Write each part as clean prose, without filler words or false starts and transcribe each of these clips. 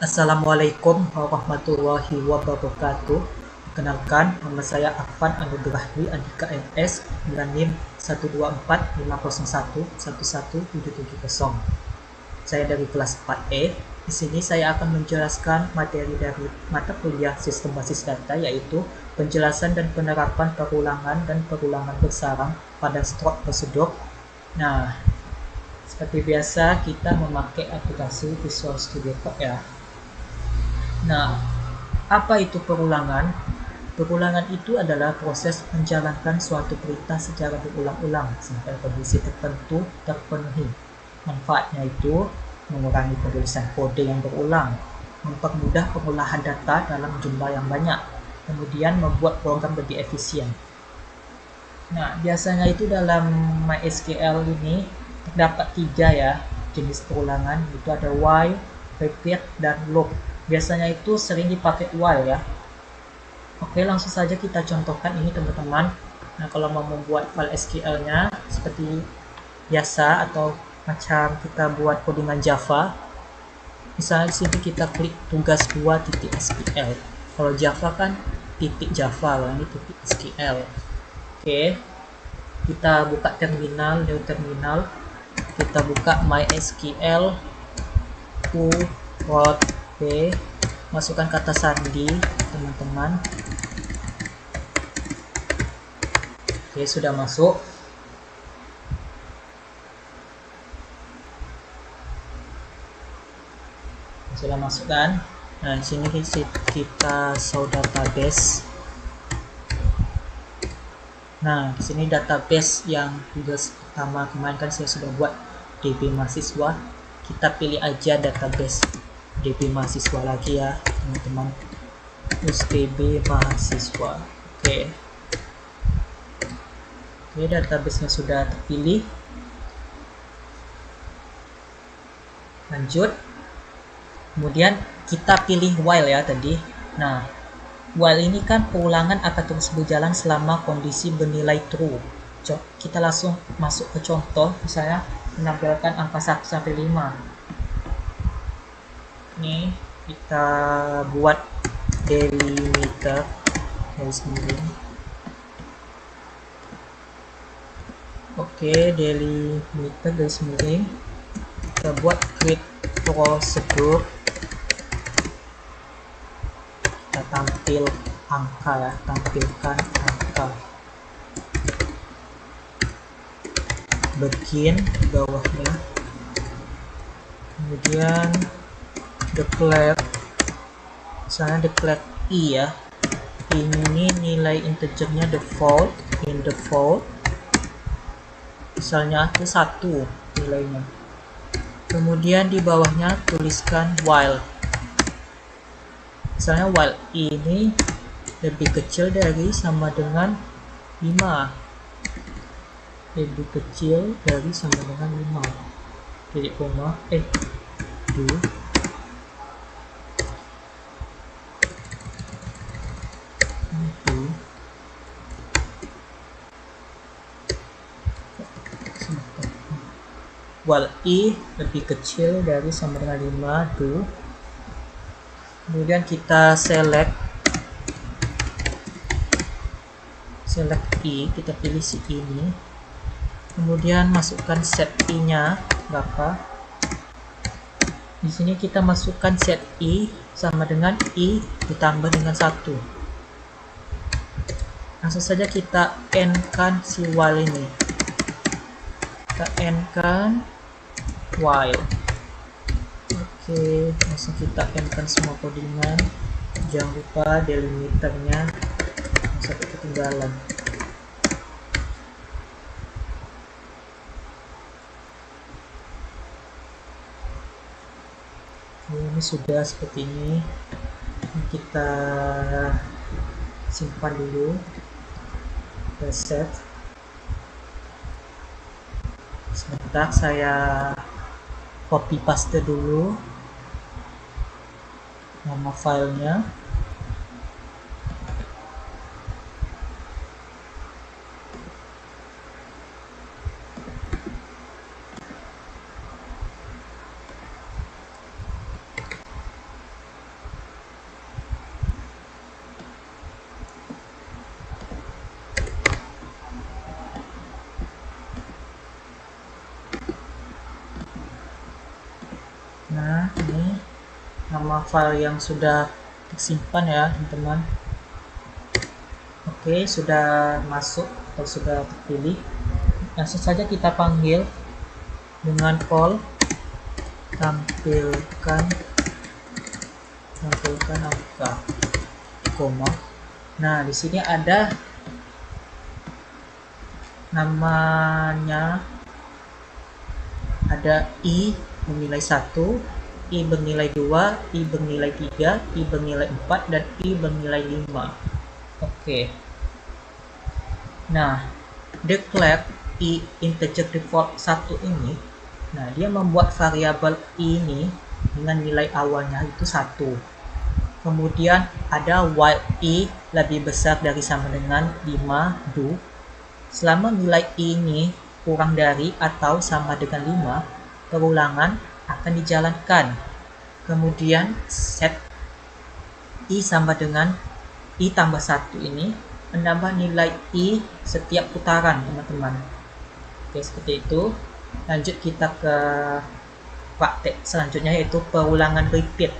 Assalamualaikum warahmatullahi wabarakatuh. Perkenalkan, nama saya Afan Anugerah Dwi Andika MS dengan NIM 12450111770. Saya dari kelas 4E. Di sini saya akan menjelaskan materi dari mata kuliah Sistem Basis Data, yaitu penjelasan dan penerapan perulangan dan perulangan bersarang pada strok prosedur. Nah, seperti biasa kita memakai aplikasi Visual Studio Code ya. Nah, apa itu perulangan? Perulangan itu adalah proses menjalankan suatu perintah secara berulang-ulang sampai kondisi tertentu terpenuhi. Manfaatnya itu mengurangi penulisan kode yang berulang, mempermudah pengolahan data dalam jumlah yang banyak, kemudian membuat program lebih efisien. Nah, biasanya itu dalam MySQL ini terdapat 3 ya jenis perulangan, itu ada while, repeat, dan loop. Biasanya itu sering dipakai while ya. Oke, langsung saja kita contohkan ini teman-teman. Nah, kalau mau membuat file SQL-nya seperti biasa atau macam kita buat codingan Java, misalnya di sini kita klik tugas 2.SQL. Kalau Java kan titik Java, ini titik SQL. Oke, kita buka terminal, new terminal, kita buka MySQL u.p, masukkan kata sandi teman-teman. Oke, sudah masuk. Sudah masuk kan? Nah, di sini kita show database. Nah, di sini database yang tugas pertama kemarin kan saya sudah buat DB mahasiswa. Kita pilih aja database DB mahasiswa lagi ya, teman-teman. Terus DB mahasiswa. Oke, database-nya sudah terpilih. Lanjut. Kemudian kita pilih while ya tadi. Nah, while ini kan perulangan akan terus berjalan selama kondisi bernilai true. Kita langsung masuk ke contoh, misalnya menampilkan angka 1 sampai 5. Ini kita buat delimiter garis miring. Oke, delimiter garis miring. Kita buat create prosedur. Kita tampil angka ya, tampilkan angka. Begin di bawahnya. Kemudian declare, misalnya declare i ya. Ini nilai integernya default, in default. Misalnya itu 1 nilainya. Kemudian di bawahnya tuliskan while. Misalnya while ini lebih kecil dari sama dengan 5. Lebih kecil dari sama dengan 5. Titik koma, do. While i lebih kecil dari sama dengan 5, do. Kemudian kita select i, kita pilih si ini. Kemudian masukkan set i-nya berapa. Di sini kita masukkan set i sama dengan i ditambah dengan 1. Langsung saja kita end-kan si while ini. Kita end-kan while. Oke, langsung kita end-kan semua codingan. Jangan lupa delimiternya satu ketinggalan. Ini sudah seperti ini. Kita simpan dulu, reset. Sebentar, saya copy paste dulu nama filenya. Nah, ini nama file yang sudah disimpan ya teman-teman. Oke, sudah masuk atau sudah terpilih. Langsung saja kita panggil dengan call tampilkan angka koma. Nah, di sini ada namanya, ada i bernilai 1, i bernilai 2, i bernilai 3, i bernilai 4, dan i bernilai 5. Oke. Nah, declare i integer default 1 ini, nah dia membuat variabel i ini dengan nilai awalnya itu 1. Kemudian ada while i lebih besar dari sama dengan 5 do. Selama nilai i ini kurang dari atau sama dengan 5, perulangan akan dijalankan. Kemudian set i sama dengan i tambah 1 ini menambah nilai i setiap putaran, teman-teman. Oke, seperti itu. Lanjut kita ke praktek selanjutnya, yaitu perulangan repeat.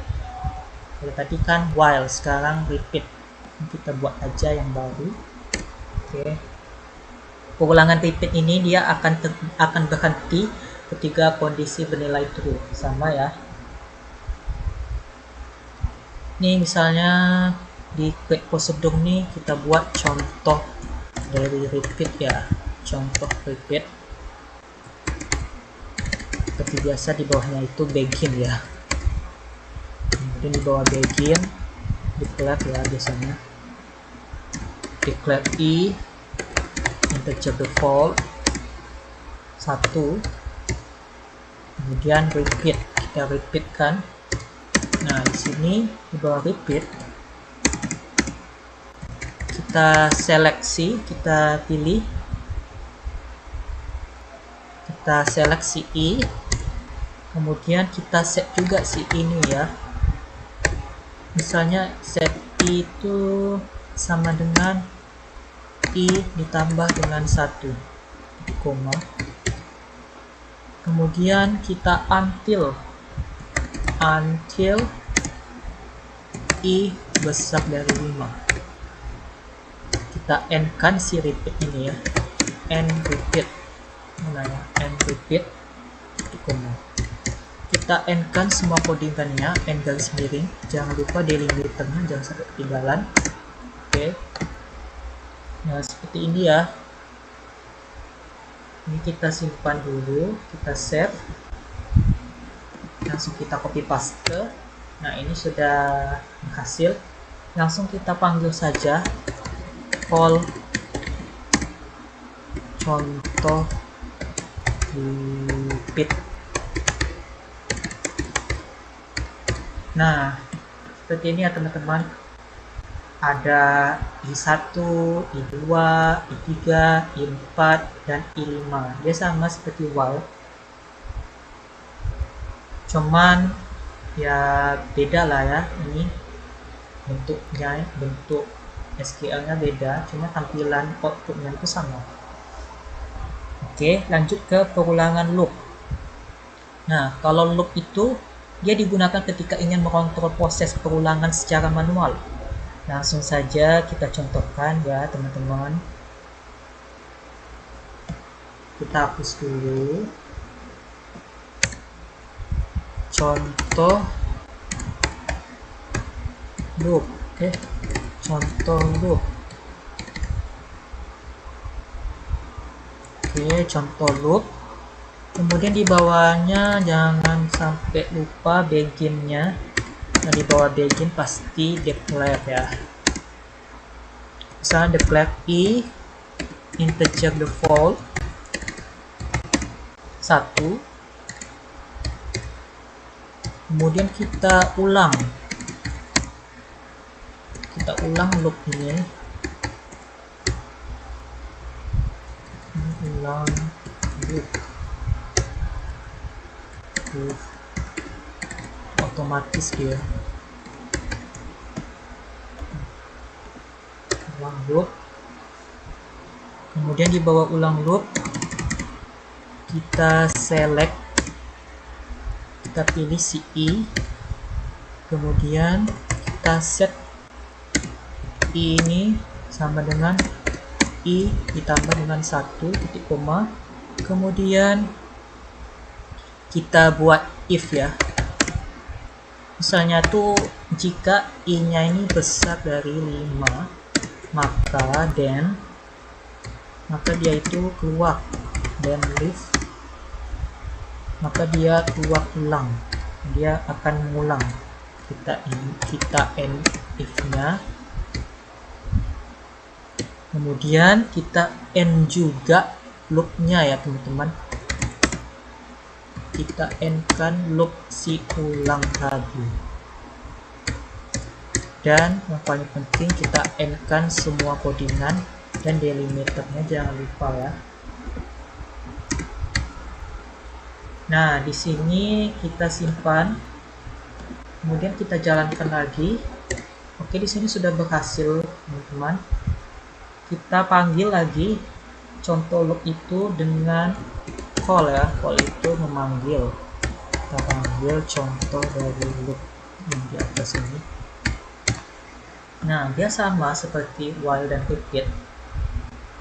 Kalau tadi kan while, sekarang repeat. Kita buat aja yang baru. Oke. Perulangan repeat ini dia akan berhenti ketika kondisi bernilai true, sama ya. Ini misalnya di create procedure nih kita buat contoh dari repeat ya. Contoh repeat. Seperti biasa di bawahnya itu begin ya. Kemudian di bawah begin declare ya, biasanya declare i integer default 1, kemudian repeat, kita repeat kan. Nah, di sini di bawah repeat kita seleksi, kita pilih, kita seleksi i, kemudian kita set juga si ini ya. Misalnya set i itu sama dengan i ditambah dengan 1, koma. Kemudian kita until i besar dari 5. Kita end kan si repeat ini ya. End repeat. Mana ya? End repeat, koma. Kita end kan semua codingannya, end garis miring, jangan lupa delimiternya jangan sampai ketinggalan. Oke. Nah, seperti ini ya. Ini kita simpan dulu, kita save, langsung kita copy paste. Nah, ini sudah berhasil. Langsung kita panggil saja call contoh repeat. Nah, seperti ini ya teman-teman. Ada I1, I2, I3, I4, dan I5. Dia sama seperti while. Cuman ya beda lah ya. Ini bentuknya, bentuk SQL-nya beda. Cuma tampilan outputnya itu sama. Oke, lanjut ke perulangan loop. Nah, kalau loop itu dia digunakan ketika ingin mengontrol proses perulangan secara manual. Langsung saja kita contohkan ya teman-teman. Kita hapus dulu. Contoh loop. Oke, contoh loop. Oke, contoh loop. Kemudian di bawahnya jangan sampai lupa beginnya. Nah, di bawah begin pasti declare ya. Misalnya declare i integer default 1. Kemudian kita ulang loop ini. Ulang loop. Otomatis dia ulang loop. Kemudian di bawah ulang loop kita select kita pilih si I, kemudian kita set I ini sama dengan I ditambah dengan 1 titik koma, kemudian kita buat if ya. Misalnya tuh jika I nya ini besar dari 5, maka dia itu keluar, then leave, maka dia keluar ulang, dia akan mengulang. Kita end if nya, kemudian kita end juga loop nya ya teman-teman. Kita end kan loop si ulang tadi, dan yang paling penting kita end kan semua codingan dan delimiternya, jangan lupa ya. Nah, di sini kita simpan, kemudian kita jalankan lagi. Oke, di sini sudah berhasil teman-teman. Kita panggil lagi contoh loop itu dengan call ya. Call itu memanggil. Kita panggil contoh dari loop yang di atas ini. Nah, dia sama seperti while dan repeat.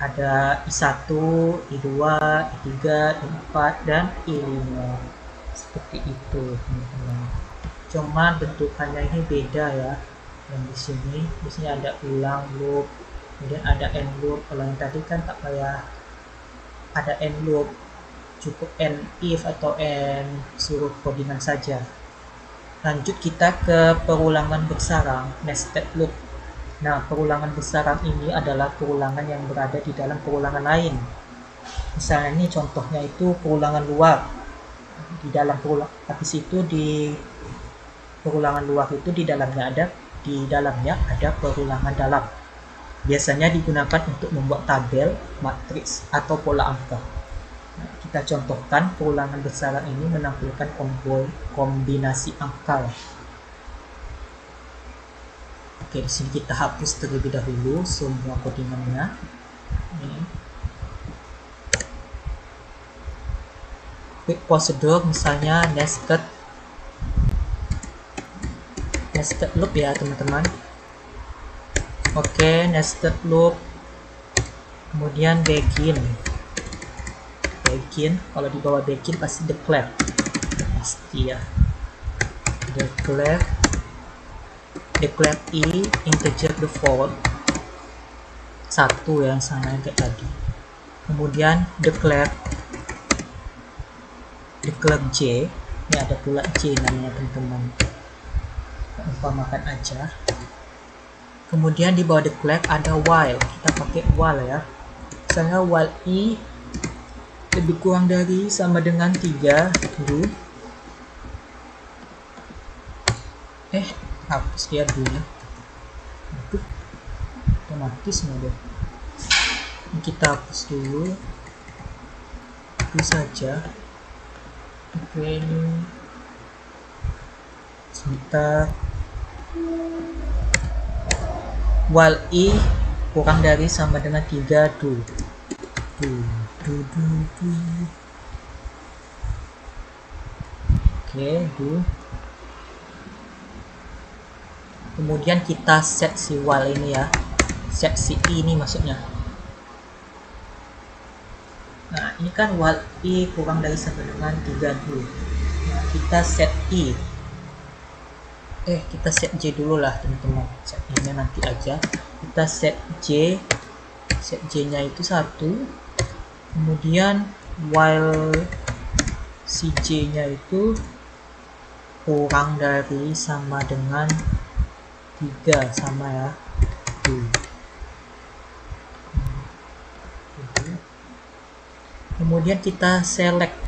Ada I1, I2, I3, I4, dan I5. Seperti itu teman-teman. Cuma bentukannya ini beda ya. Yang di sini ada ulang loop, kemudian ada end loop. Kalau yang tadi kan tak payah ada end loop, cukup end if atau end suruh codingan saja. Lanjut kita ke perulangan bersarang, nested loop. Nah, perulangan bersarang ini adalah perulangan yang berada di dalam perulangan lain. Misalnya ini contohnya itu perulangan luar. Di dalam habis itu di perulangan luar itu di dalamnya ada perulangan dalam. Biasanya digunakan untuk membuat tabel, matriks, atau pola angka. Nah, kita contohkan perulangan bersarang ini menampilkan kombinasi angka. Oke, di sini kita hapus terlebih dahulu semua codingannya. Ini. Quick procedure misalnya nested loop ya teman-teman. Oke, nested loop, kemudian begin. Kalau di bawah begin pasti declare, pasti ya. Declare I integer default 1 yang sama kayak tadi. Kemudian declare J, ini ada pula J namanya teman-teman, umpamakan aja. Kemudian di bawah declare ada while, kita pakai while ya. Misalnya while I lebih kurang dari sama dengan 3 dulu. Hapus dia dulu. Itu otomatis mode. Kita hapus dulu. Itu saja. Oke, ini sebentar. While I kurang dari sama dengan 3 do. Oke, do. Kemudian kita set si while ini ya, set si I ini maksudnya. Nah, ini kan while I kurang dari sama dengan 3 dulu. Nah, kita set I. Kita set J dulu lah teman-teman. Set I-nya nanti aja. Kita set J. Set J-nya itu 1. Kemudian while si J-nya itu kurang dari sama dengan 3 sama ya. Kemudian kita select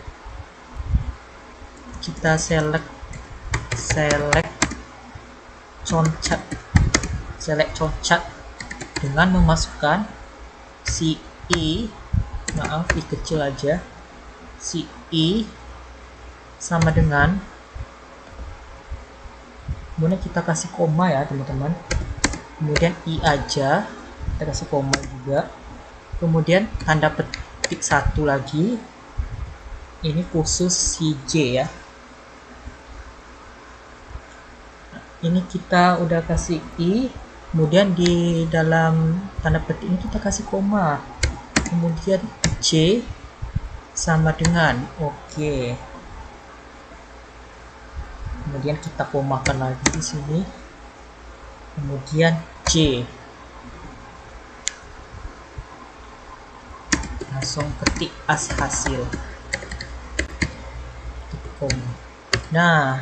concat dengan memasukkan si I, maaf I kecil aja, si I sama dengan, kemudian kita kasih koma ya teman-teman, kemudian I aja kita kasih koma juga, kemudian tanda petik 1 lagi, ini khusus si J ya. ini kita udah kasih I, kemudian di dalam tanda petik ini kita kasih koma, kemudian C sama dengan oke. Kemudian kita komakan lagi di sini, kemudian C, langsung ketik hasil koma. Nah,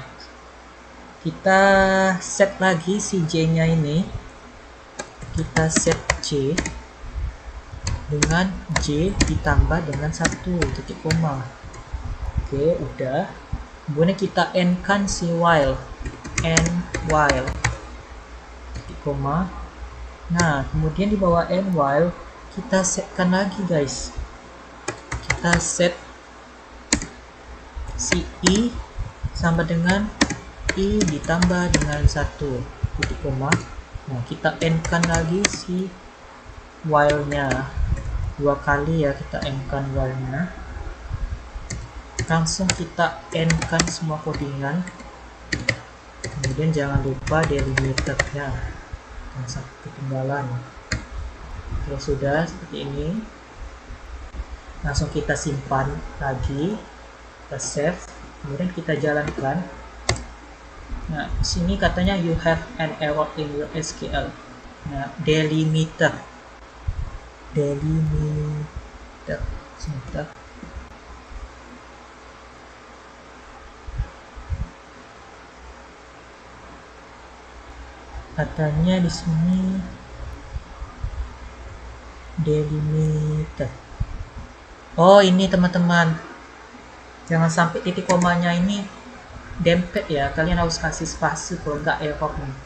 kita set lagi si J nya ini, kita set C dengan J ditambah dengan 1 titik koma. Oke, udah. Kemudian kita end kan si while, end while titik koma. Nah, kemudian di bawah end while kita setkan lagi guys, kita set si I sama dengan I ditambah dengan 1 titik koma. Nah, kita end kan lagi si while nya 2 kali ya, kita end kan while nya. Langsung kita end kan semua codingan, kemudian jangan lupa delimiter nya, jangan sampai ketinggalan. Oke, sudah seperti ini. Langsung kita simpan lagi, kita save, kemudian kita jalankan. Nah, sini katanya you have an error in your SQL. Nah, delimiter sebentar. Katanya di sini delimiter. Oh, ini teman-teman, jangan sampai titik komanya ini dempet ya, kalian harus kasih spasi kalau enggak error nih.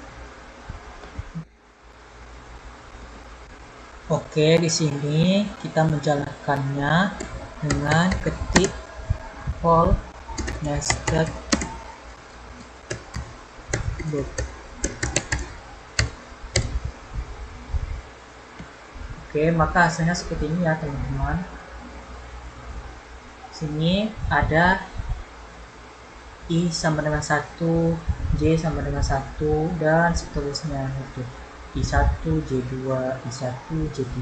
Oke, di sini kita menjalankannya dengan ketik all nested loop. Oke, maka hasilnya seperti ini ya teman-teman. Sini ada I sama dengan 1, J sama dengan 1, dan seterusnya itu. I1, J2, I1, J3,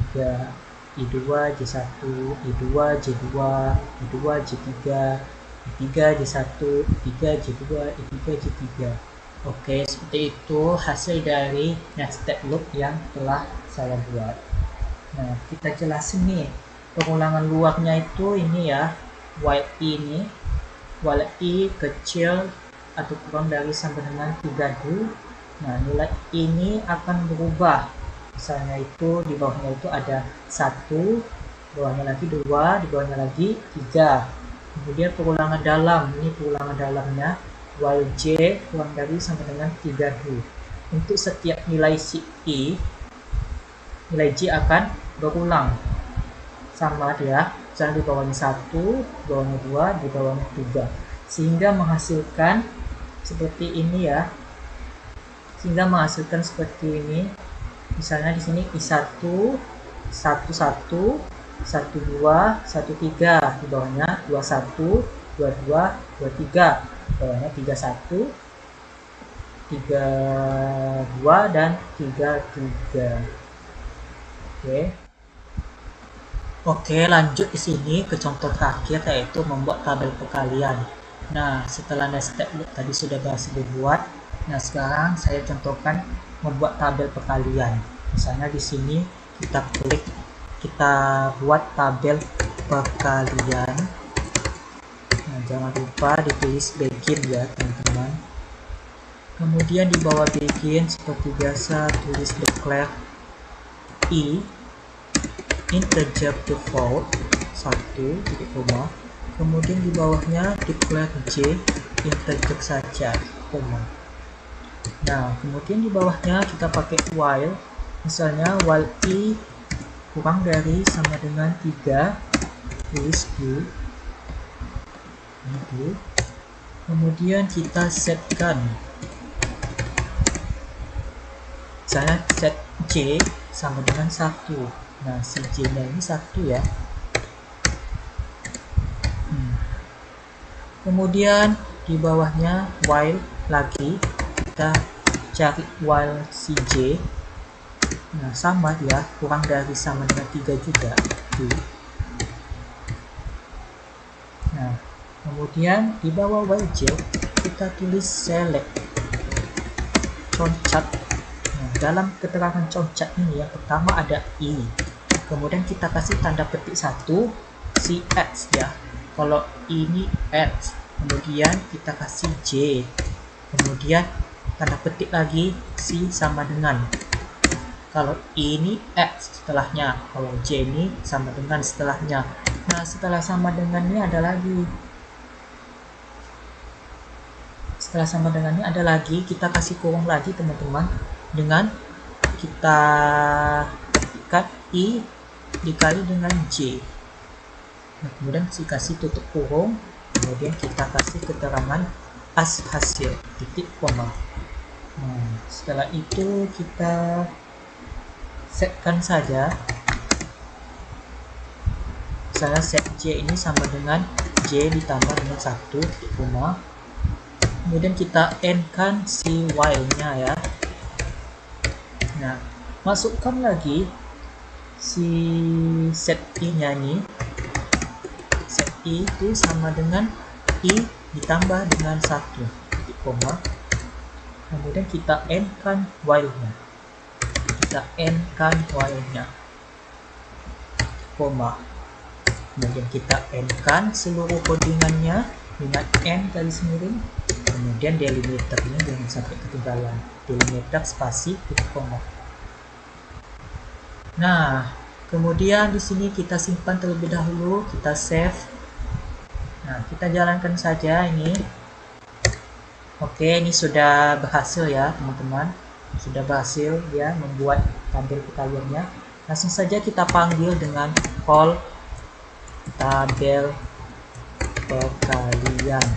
I2, J1, I2, J2, I2, J3, I3, J1, I3, J2, I3, J3. Oke, seperti itu hasil dari nested loop yang telah saya buat. Nah, kita jelasin nih pengulangan luarnya itu ini ya, while I ini, while I kecil atau kurang dari sama dengan 3 nah nilai ini akan berubah. Misalnya itu di bawahnya itu ada 1, bawahnya lagi 2, di bawahnya lagi 3. Kemudian pengulangan dalam, ini pengulangan dalamnya while J kurang dari sama dengan 3 untuk setiap nilai si I, nilai J akan berulang sama dia, misalnya di bawahnya 1, di bawahnya 2, di bawahnya 3, sehingga menghasilkan seperti ini ya, sehingga menghasilkan seperti ini. Misalnya di sini I1 11 12 13, di bawahnya 21 22 23, di bawahnya 31 32 dan 33. Oke, lanjut di sini ke contoh terakhir, yaitu membuat tabel perkalian. Nah, setelah nested loop tadi sudah berhasil dibuat, nah sekarang saya contohkan membuat tabel perkalian. Misalnya di sini kita klik, kita buat tabel perkalian. Nah, jangan lupa ditulis begin ya teman-teman. Kemudian di bawah begin seperti biasa tulis declare I integer default 1 titik koma, kemudian di bawahnya declare J integer saja koma. Nah, kemudian di bawahnya kita pakai while, misalnya while I kurang dari sama dengan 3, tulis Q itu. Kemudian kita setkan, misalnya set J sama dengan 1. Nah, si J nya ini 1 ya. Kemudian di bawahnya while lagi kita cari while Cj. Nah, sama dia, kurang dari sama dengan 3 juga. Nah, kemudian di bawah while-j kita tulis select concat. Nah, dalam keterangan concat ini yang pertama ada i, kemudian kita kasih tanda petik 1 si x ya. Kalau ini x, kemudian kita kasih j, kemudian tanda petik lagi si sama dengan. Kalau ini x setelahnya, kalau j ini sama dengan setelahnya. Nah, setelah sama dengannya ada lagi. Setelah sama dengannya ada lagi, kita kasih kurung lagi teman-teman, dengan kita ketikkan i dikali dengan j. Nah, kemudian kasih tutup kurung, kemudian kita kasih keterangan as hasil titik koma. Nah, setelah itu kita setkan saja. Saya set j ini sama dengan j ditambah dengan 1 titik koma. Kemudian kita end kan si while-nya ya. Nah, masukkan lagi si set i-nya ini. Set i itu sama dengan i ditambah dengan 1 titik koma. Kemudian kita end kan while-nya. Kita end kan while-nya, koma. Kemudian kita end kan seluruh codingannya dengan n garis miring. Kemudian delimiternya jangan sampai ketinggalan, delimiter spasi titik koma. Nah, kemudian di sini kita simpan terlebih dahulu, kita save. Nah, kita jalankan saja ini. Oke, ini sudah berhasil ya teman-teman. Sudah berhasil dia membuat tabel perkaliannya. Langsung saja kita panggil dengan call tabel perkalian.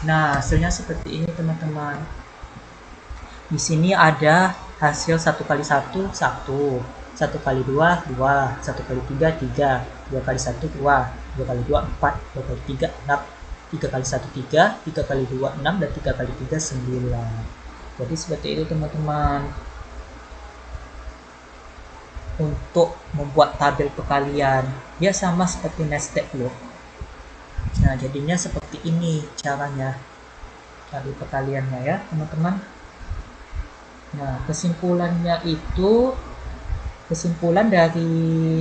Nah, hasilnya seperti ini teman-teman. Di sini ada hasil 1 kali 1 1, 1 kali 2 2, 1 kali 3 3, 2 kali 1 2, 2 kali 2 4, 2 kali 3 6, 3 kali 1 3, 3 kali 2 6, dan 3 kali 3 9. Jadi seperti itu teman-teman untuk membuat tabel perkalian. Dia sama seperti nested loop. Nah, jadinya seperti ini caranya tabel perkaliannya ya teman-teman. Nah, kesimpulannya itu, kesimpulan dari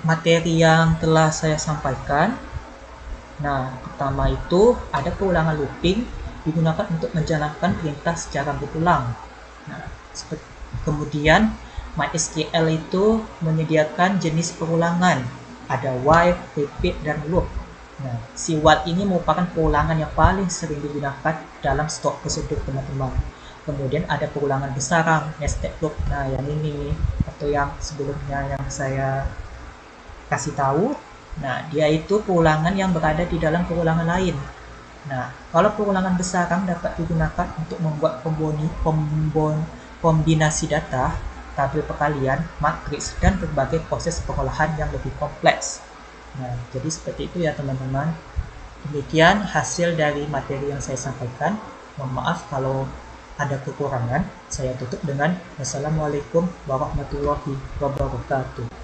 materi yang telah saya sampaikan. Nah, pertama itu ada keulangan looping digunakan untuk menjalankan perintah secara berulang. Nah, kemudian MySQL itu menyediakan jenis perulangan, ada while, repeat, dan loop. Nah, si while ini merupakan perulangan yang paling sering digunakan dalam stok tersebut teman-teman. Kemudian ada perulangan besaran, nested loop. Nah, yang ini atau yang sebelumnya yang saya kasih tahu. Nah, dia itu perulangan yang berada di dalam perulangan lain. Nah, kalau perulangan besaran dapat digunakan untuk membuat kombinasi data, tabel perkalian, matriks, dan berbagai proses pengolahan yang lebih kompleks. Nah, jadi seperti itu ya teman-teman. Demikian hasil dari materi yang saya sampaikan. Mohon maaf kalau ada kekurangan. Saya tutup dengan wassalamualaikum warahmatullahi wabarakatuh.